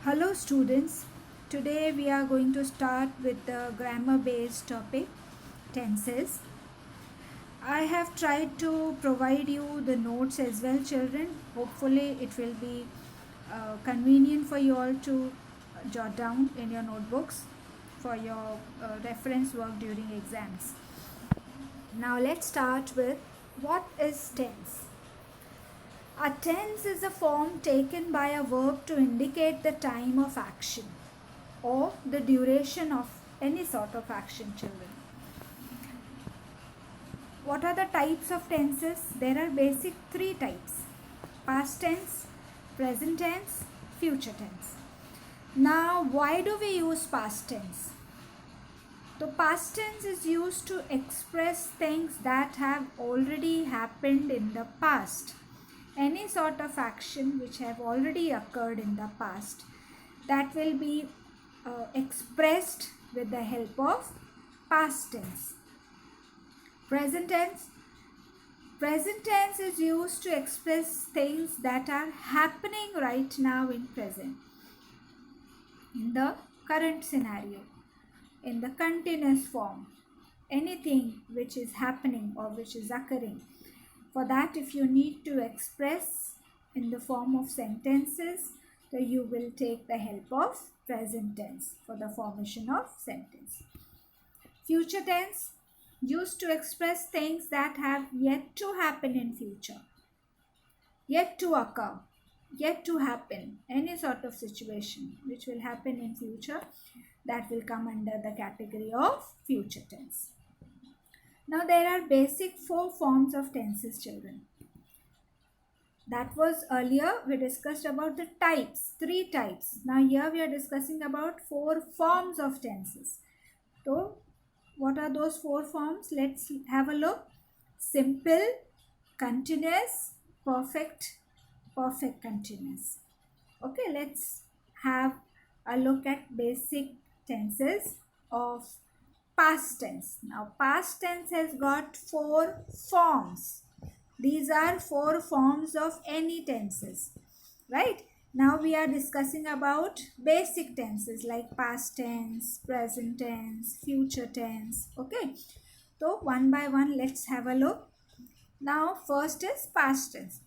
Hello students, today we are going to start with the grammar based topic tenses. I have tried to provide you the notes as well children. Hopefully it will be convenient for you all to jot down in your notebooks for your reference work during exams. Now let's start with what is tense. A tense is a form taken by a verb to indicate the time of action or the duration of any sort of action, children. What are the types of tenses? There are basic three types: past tense, present tense, future tense. Now, why do we use past tense? The past tense is used to express things that have already happened in the past. Any sort of action which have already occurred in the past, that will be expressed with the help of past tense. Present tense. Present tense is used to express things that are happening right now in present, in the current scenario, in the continuous form, anything which is happening or which is occurring. For that, if you need to express in the form of sentences, so you will take the help of present tense for the formation of sentence. Future tense, used to express things that have yet to happen in future, yet to occur, yet to happen, any sort of situation which will happen in future, that will come under the category of future tense. Now there are basic 4 forms of tenses, children. That was earlier we discussed about the types, 3 types. Now here we are discussing about 4 forms of tenses. So what are those 4 forms? Let's have a look. Simple, continuous, perfect, perfect continuous. Okay, let's have a look at basic tenses of past tense. Now past tense has got 4 forms. These are 4 forms of any tenses, right? Now we are discussing about basic tenses like past tense, present tense, future tense. Okay, so one by one let's have a look. Now first is past tense.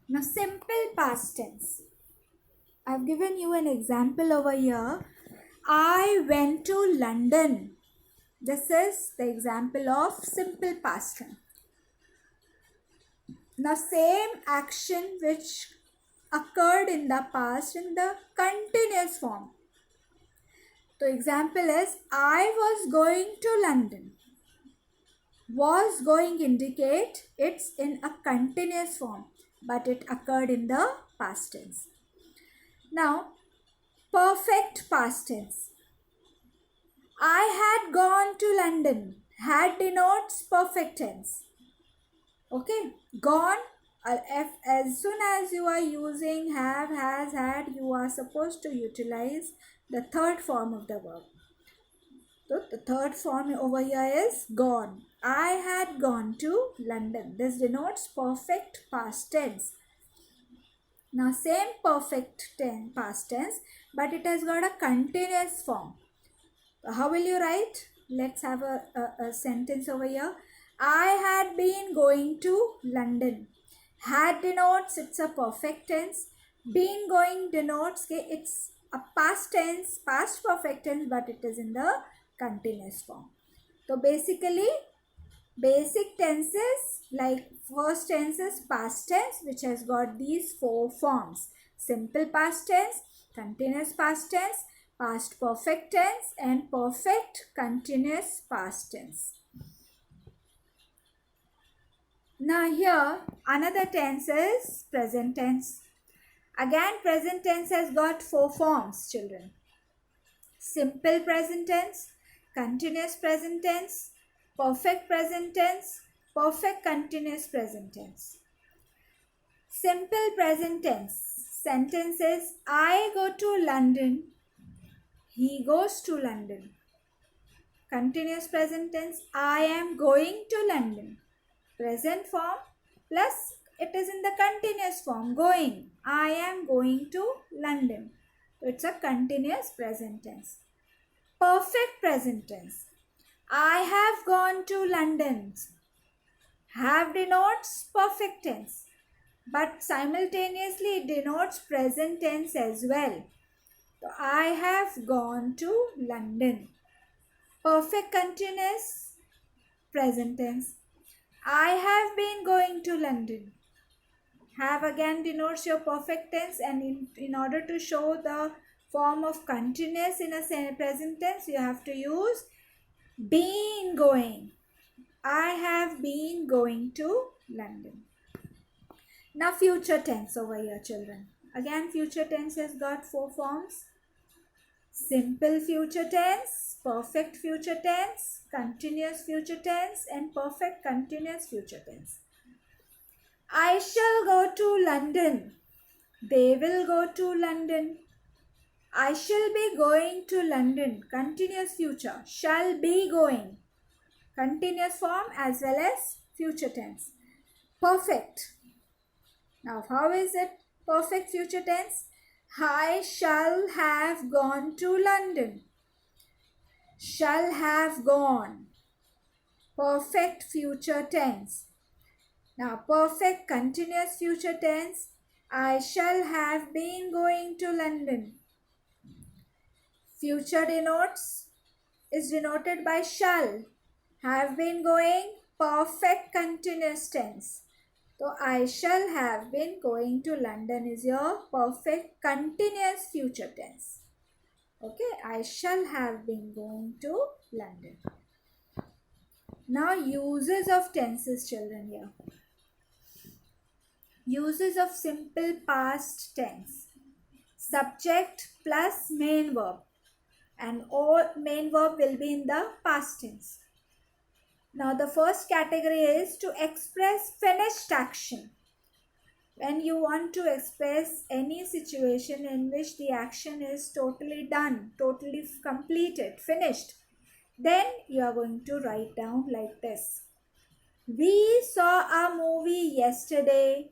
Now simple past tense. I've given you an example over here. I went to London. This is the example of simple past tense. Now same action which occurred in the past in the continuous form. The example is I was going to London. Was going indicate it's in a continuous form, but it occurred in the past tense. Now perfect past tense. I had gone to London. Had denotes perfect tense. Okay, gone. As soon as you are using have, has, had, you are supposed to utilize the third form of the verb. So the third form over here is gone. I had gone to London. This denotes perfect past tense. Now same perfect tense, past tense, but it has got a continuous form. How will you write? Let's have a sentence over here. I had been going to London. Had denotes it's a perfect tense. Been going denotes it's a past tense, past perfect tense, but it is in the continuous form. So basically basic tenses like first tense is past tense, which has got these 4 forms: simple past tense, continuous past tense, past perfect tense, and perfect continuous past tense. Now here another tense is present tense. Again present tense has got 4 forms, children. Simple present tense, continuous present tense, perfect present tense, perfect continuous present tense. Simple present tense sentences: I go to London. He goes to London. Continuous present tense: I am going to London. Present form plus it is in the continuous form, going. I am going to London. It's a continuous present tense. Perfect present tense. I have gone to London. Have denotes perfect tense, but simultaneously it denotes present tense as well. So I have gone to London. Perfect continuous present tense. I have been going to London. Have again denotes your perfect tense, and in order to show the form of continuous in a present tense, you have to use been going. I have been going to London. Now future tense over here, children. Again, future tense has got 4 forms. Simple future tense, perfect future tense, continuous future tense, and perfect continuous future tense. I shall go to London. They will go to London. I shall be going to London. Continuous future. Shall be going. Continuous form as well as future tense. Perfect. Now, how is it perfect future tense? I shall have gone to London. Shall have gone. Perfect future tense. Now, perfect continuous future tense. I shall have been going to London. Future is denoted by shall. Have been going, perfect continuous tense. So I shall have been going to London is your perfect continuous future tense. Okay, I shall have been going to London. Now uses of tenses, children, here. Uses of simple past tense. Subject plus main verb. And all main verb will be in the past tense. Now the first category is to express finished action. When you want to express any situation in which the action is totally done, totally completed, finished, then you are going to write down like this. We saw a movie yesterday.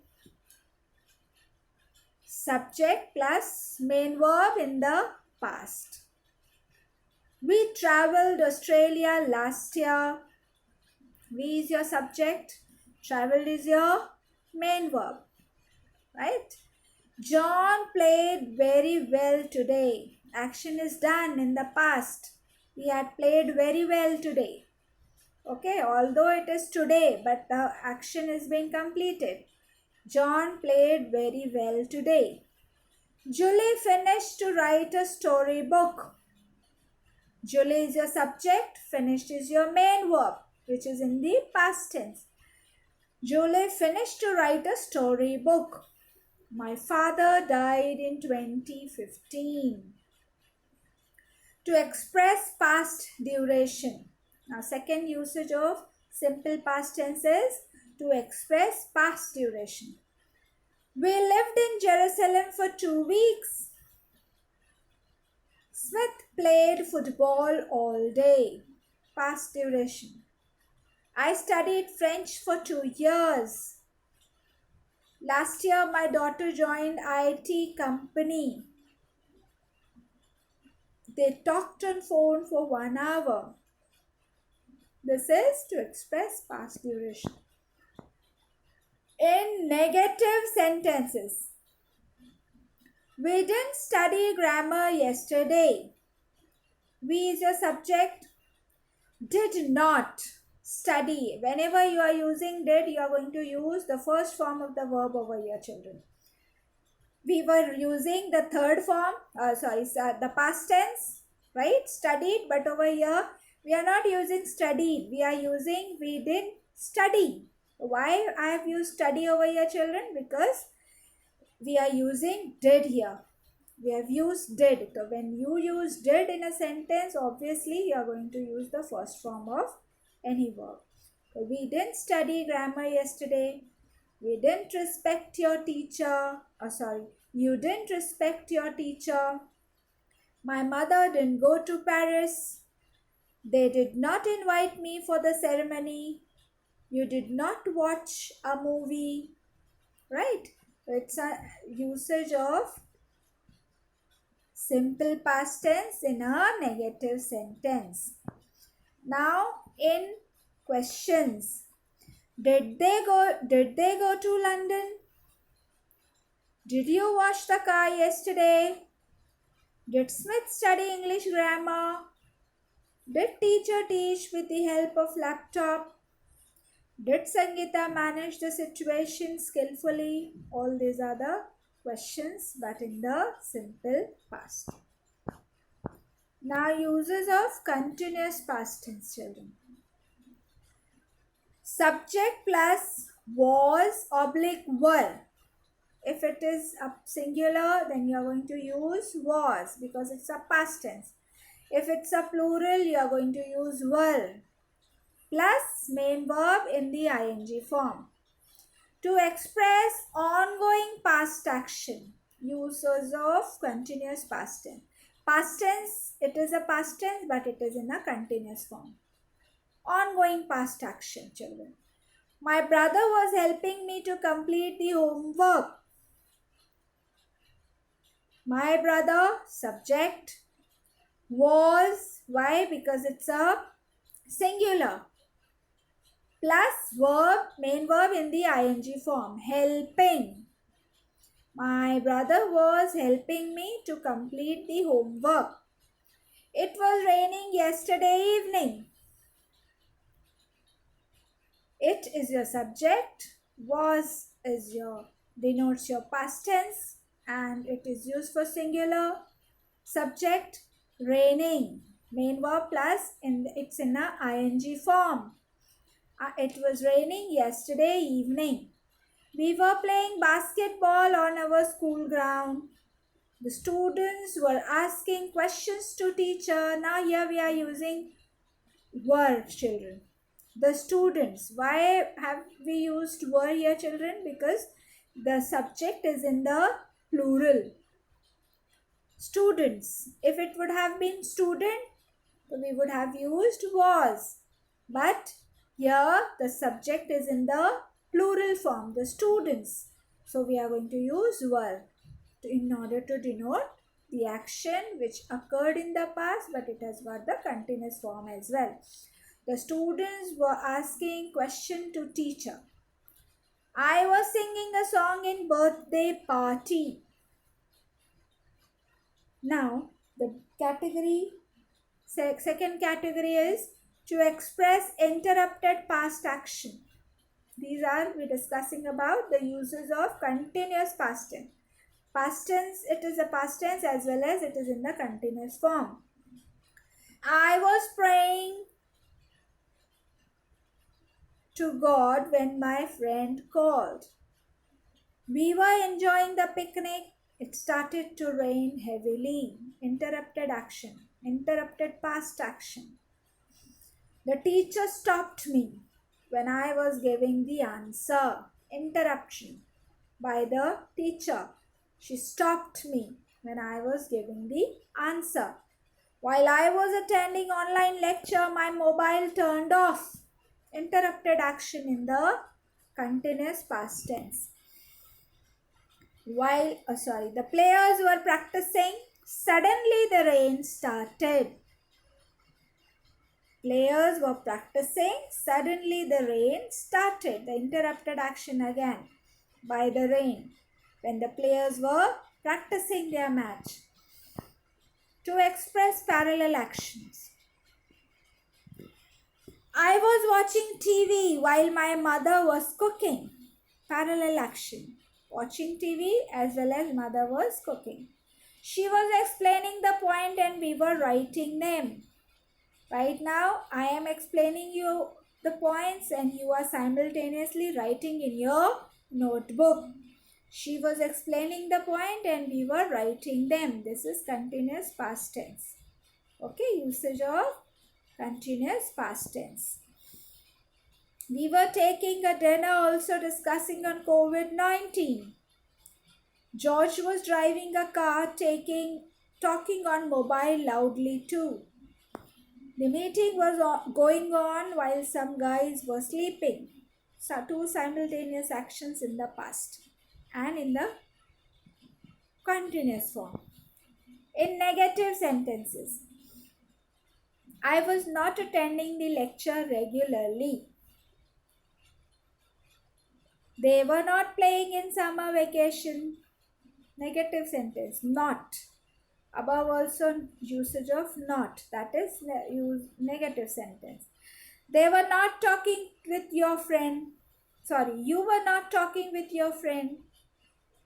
Subject plus main verb in the past. We traveled Australia last year. We is your subject. Traveled is your main verb. Right? John played very well today. Action is done in the past. He had played very well today. Okay, although it is today, but the action is being completed. John played very well today. Julie finished to write a storybook. Julie is your subject. Finished is your main verb, which is in the past tense. Julie finished to write a storybook. My father died in 2015. To express past duration. Now, second usage of simple past tense is to express past duration. We lived in Jerusalem for 2 weeks. Smith played football all day. Past duration. I studied French for 2 years. Last year, my daughter joined IT company. They talked on phone for 1 hour. This is to express past duration. In negative sentences, we didn't study grammar yesterday. We is your subject. Did not study. Whenever you are using did, you are going to use the first form of the verb over here, children. We were using the third form, the past tense, right? Studied, but over here, we are not using studied. We are using we did study. Why I have used study over here, children? Because we are using did here. We have used did. So when you use did in a sentence, obviously you are going to use the first form of any verb. So we didn't study grammar yesterday. We didn't respect your teacher. You didn't respect your teacher. My mother didn't go to Paris. They did not invite me for the ceremony. You did not watch a movie. Right? It's a usage of Simple past tense in a negative sentence. Now in questions. Did they go to London? Did you wash the car yesterday? Did Smith study English grammar? Did teacher teach with the help of laptop? Did Sangeeta manage the situation skillfully? All these are the questions but in the simple past. Now uses of continuous past tense, children. Subject plus was oblique were. If it is a singular, then you are going to use was because it's a past tense. If it's a plural, you are going to use were plus main verb in the ing form. To express ongoing past action, uses of continuous past tense. Past tense, it is a past tense but it is in a continuous form. Ongoing past action, children. My brother was helping me to complete the homework. My brother, subject, was, why? Because it's a singular. Plus verb, main verb in the ing form, helping. My brother was helping me to complete the homework. It was raining yesterday evening. It is your subject, was is your denotes your past tense and it is used for singular. Subject, raining, main verb plus it's in a ing form. It was raining yesterday evening. We were playing basketball on our school ground. The students were asking questions to teacher. Now here we are using were, children. The students. Why have we used were here, children? Because the subject is in the plural. Students. If it would have been student, we would have used was. But here the subject is in the plural form, the students. So we are going to use were in order to denote the action which occurred in the past but it has got the continuous form as well. The students were asking question to teacher. I was singing a song in birthday party. Now the category, second category is to express interrupted past action. These are we discussing about the uses of continuous past tense. Past tense, it is a past tense as well as it is in the continuous form. I was praying to God when my friend called. We were enjoying the picnic. It started to rain heavily. Interrupted action. Interrupted past action. The teacher stopped me when I was giving the answer. Interruption by the teacher. She stopped me when I was giving the answer. While I was attending online lecture, my mobile turned off. Interrupted action in the continuous past tense. While, the players were practicing, suddenly the rain started. Players were practicing, suddenly the rain started. The interrupted action again by the rain when the players were practicing their match. To express parallel actions. I was watching TV while my mother was cooking. Parallel action. Watching TV as well as mother was cooking. She was explaining the point and we were writing them. Right now, I am explaining you the points and you are simultaneously writing in your notebook. She was explaining the point and we were writing them. This is continuous past tense. Okay, usage of continuous past tense. We were taking a dinner also discussing on COVID-19. George was driving a car talking on mobile loudly too. The meeting was going on while some guys were sleeping. So two simultaneous actions in the past and in the continuous form. In negative sentences, I was not attending the lecture regularly. They were not playing in summer vacation. Negative sentence, not. Above also usage of not. That is negative sentence. They were not talking with your friend. Sorry, you were not talking with your friend.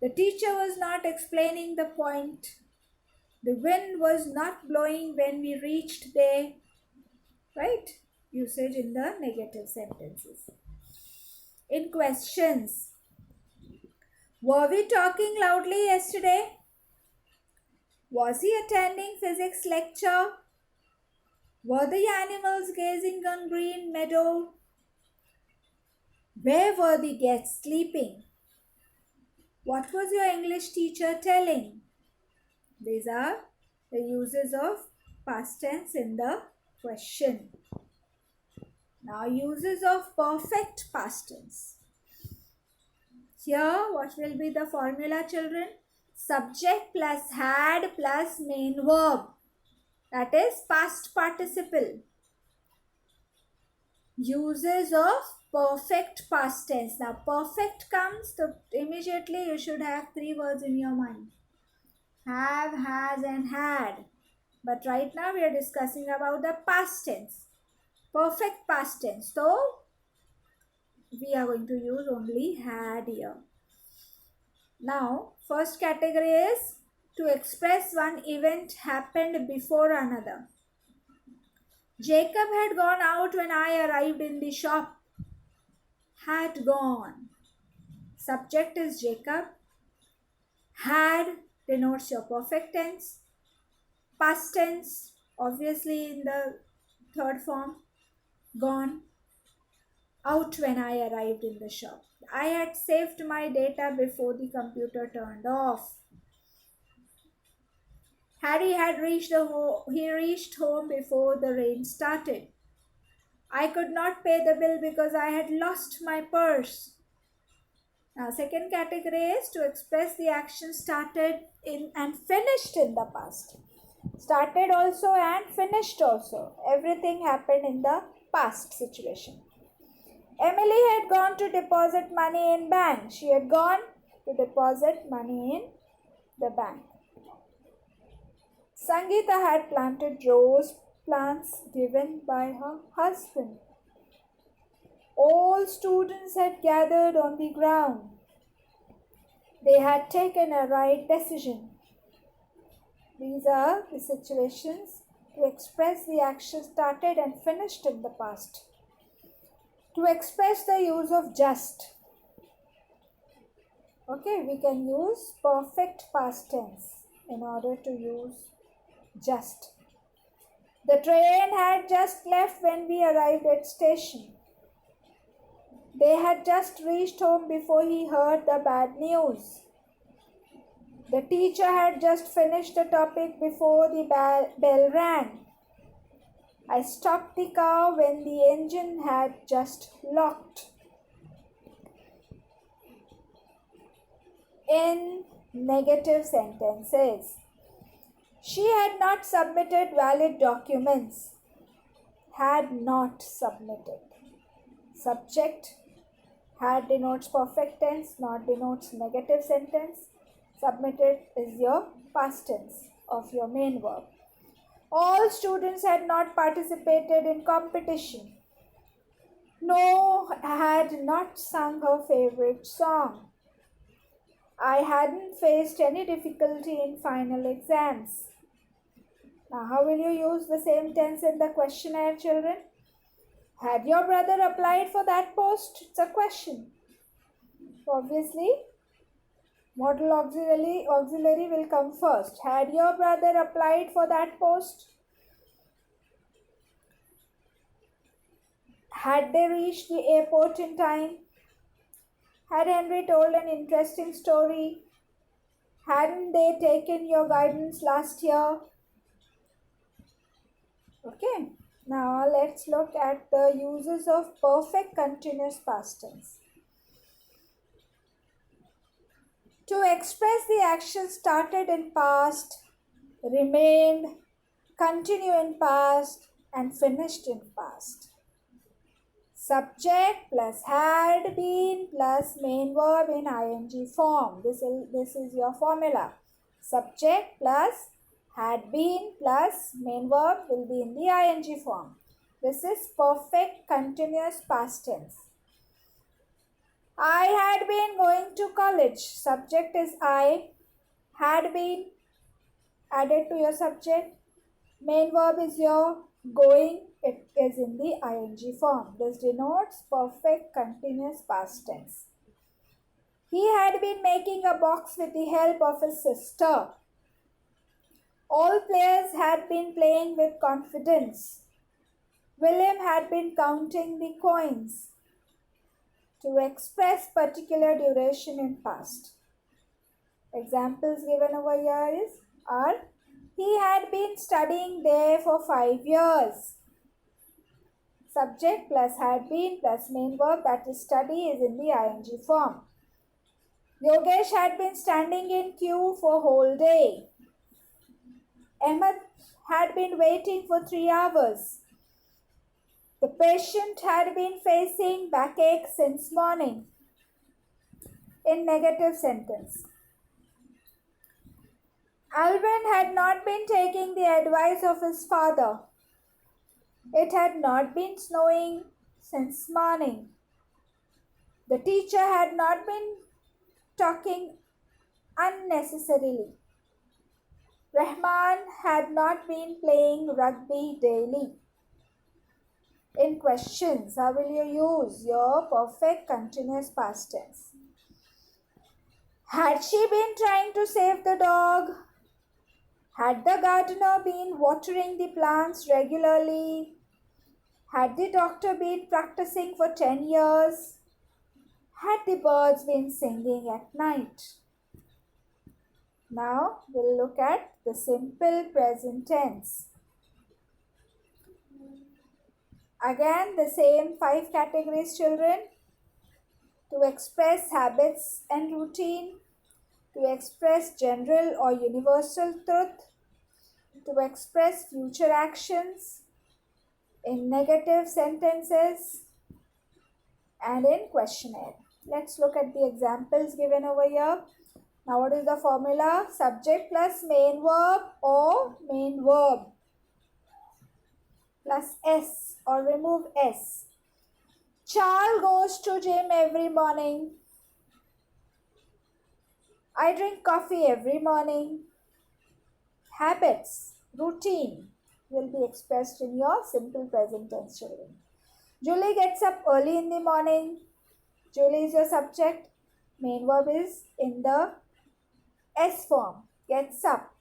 The teacher was not explaining the point. The wind was not blowing when we reached there. Right? Usage in the negative sentences. In questions, were we talking loudly yesterday? Was he attending physics lecture? Were the animals gazing on green meadow? Where were the guests sleeping? What was your English teacher telling? These are the uses of past tense in the question. Now, uses of perfect past tense. Here, what will be the formula, children? Subject plus had plus main verb. That is past participle. Uses of perfect past tense. Now, perfect comes, so immediately you should have three words in your mind. Have, has, and had. But right now we are discussing about the past tense. Perfect past tense. So, we are going to use only had here. Now, first category is to express one event happened before another. Jacob had gone out when I arrived in the shop. Had gone. Subject is Jacob. Had denotes your perfect tense. Past tense, obviously in the third form. Gone. Out when I arrived in the shop. I had saved my data before the computer turned off. Harry had reached home before the rain started. I could not pay the bill because I had lost my purse. Now, second category is to express the action started in and finished in the past. Started also and finished also. Everything happened in the past situation. Emily had gone to deposit money in bank. She had gone to deposit money in the bank. Sangeeta had planted rose plants given by her husband. All students had gathered on the ground. They had taken a right decision. These are the situations to express the action started and finished in the past. To express the use of just. Okay, we can use perfect past tense in order to use just. The train had just left when we arrived at station. They had just reached home before he heard the bad news. The teacher had just finished the topic before the bell rang. I stopped the car when the engine had just locked. In negative sentences, she had not submitted valid documents. Had not submitted. Subject, had denotes perfect tense, not denotes negative sentence. Submitted is your past tense of your main verb. All students had not participated in competition. No had not sung her favorite song. I hadn't faced any difficulty in final exams. Now, how will you use the same tense in the questionnaire, children? Had your brother applied for that post? It's a question. Obviously, modal auxiliary will come first. Had your brother applied for that post? Had they reached the airport in time? Had Henry told an interesting story? Hadn't they taken your guidance last year? Okay, now let's look at the uses of perfect continuous past tense. To express the action started in past, remained, continue in past, and finished in past. Subject plus had been plus main verb in ing form. This is your formula. Subject plus had been plus main verb will be in the ing form. This is perfect continuous past tense. I had been going to college. Subject is I. Had been added to your subject. Main verb is your going. It is in the ing form. This denotes perfect continuous past tense. He had been making a box with the help of his sister. All players had been playing with confidence. William had been counting the coins. To express particular duration in past. Examples given over here are he had been studying there for 5 years. Subject plus had been plus main verb, that is study, is in the ing form. Yogesh had been standing in queue for whole day. Ahmed had been waiting for 3 hours. The patient had been facing backache since morning. In negative sentence. Alvin had not been taking the advice of his father. It had not been snowing since morning. The teacher had not been talking unnecessarily. Rahman had not been playing rugby daily. In questions, how will you use your perfect continuous past tense? Had she been trying to save the dog? Had the gardener been watering the plants regularly? Had the doctor been practicing for 10 years? Had the birds been singing at night? Now we'll look at the simple present tense. Again, the same 5 categories, children. To express habits and routine, to express general or universal truth, to express future actions, in negative sentences, and in questionnaire. Let's look at the examples given over here. Now what is the formula? Subject plus main verb or main verb plus S or remove S. Charles goes to gym every morning. I drink coffee every morning. Habits, routine will be expressed in your simple present tense, children. Julie gets up early in the morning. Julie is your subject. Main verb is in the S form. Gets up.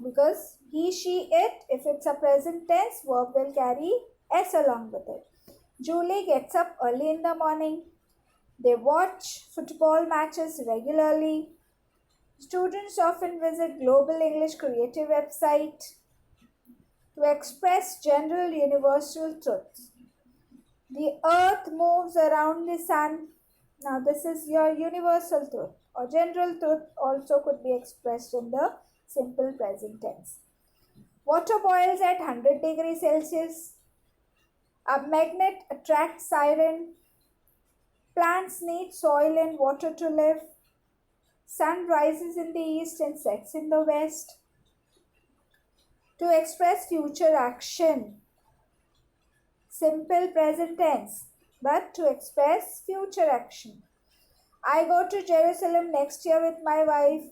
Because he, she, it, if it's a present tense, verb will carry S along with it. Julie gets up early in the morning. They watch football matches regularly. Students often visit Global English Creative website to express general universal truths. The earth moves around the sun. Now this is your universal truth or general truth, also could be expressed in the simple present tense. Water boils at 100 degrees Celsius. A magnet attracts iron. Plants need soil and water to live. Sun rises in the east and sets in the west. To express future action. Simple present tense, but to express future action. I go to Jerusalem next year with my wife.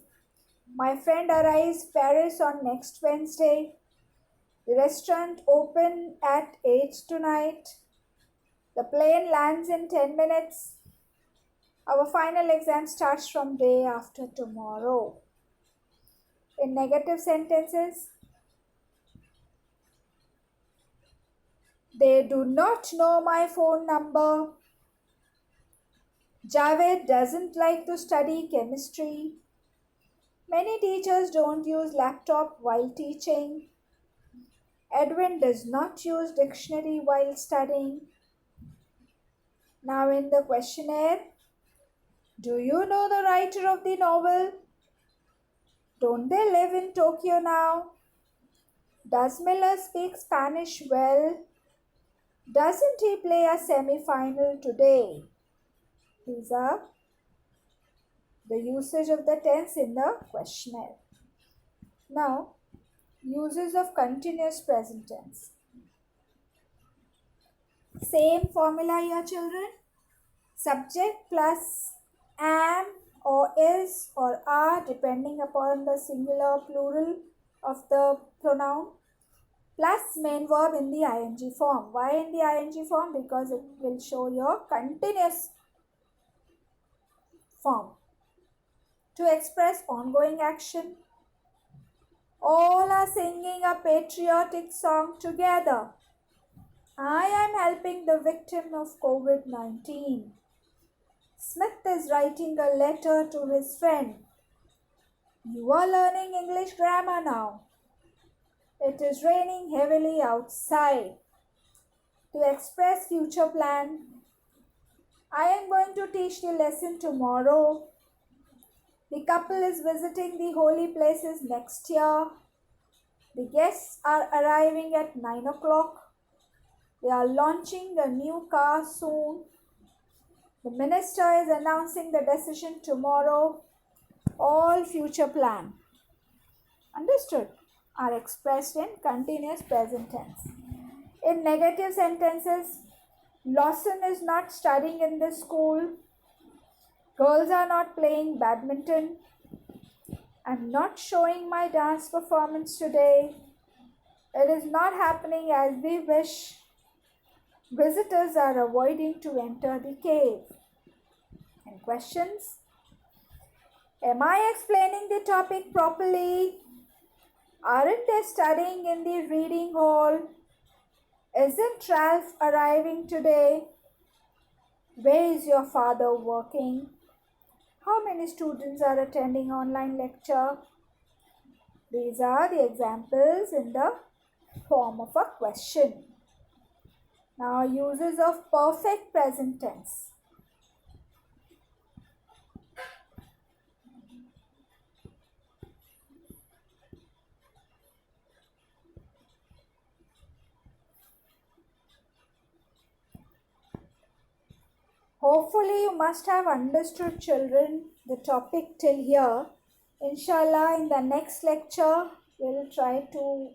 My friend arrives Paris on next Wednesday. The restaurant open at 8 tonight. The plane lands in 10 minutes. Our final exam starts from day after tomorrow. In negative sentences, they do not know my phone number. Javed doesn't like to study chemistry. Many teachers don't use laptop while teaching. Edwin does not use dictionary while studying. Now in the questionnaire, do you know the writer of the novel? Don't they live in Tokyo now? Does Miller speak Spanish well? Doesn't he play a semi-final today? These are the usage of the tense in the questionnaire. Now, uses of continuous present tense. Same formula here, children. Subject plus am or is or are, depending upon the singular plural of the pronoun, plus main verb in the ing form. Why in the ing form? Because it will show your continuous form. To express ongoing action. All are singing a patriotic song together. I am helping the victim of COVID-19. Smith is writing a letter to his friend. You are learning English grammar now. It is raining heavily outside. To express future plan. I am going to teach the lesson tomorrow. The couple is visiting the holy places next year. The guests are arriving at 9 o'clock. They are launching a new car soon. The minister is announcing the decision tomorrow. All future plan. Understood? Are expressed in continuous present tense. In negative sentences, Lawson is not studying in this school. Girls are not playing badminton. I'm not showing my dance performance today. It is not happening as we wish. Visitors are avoiding to enter the cave. And questions? Am I explaining the topic properly? Aren't they studying in the reading hall? Isn't Ralph arriving today? Where is your father working? How many students are attending online lecture? These are the examples in the form of a question. Now, uses of perfect present tense. Hopefully, you must have understood, children, the topic till here. Inshallah, in the next lecture, we'll try to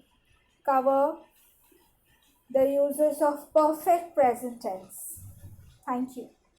cover the uses of perfect present tense. Thank you.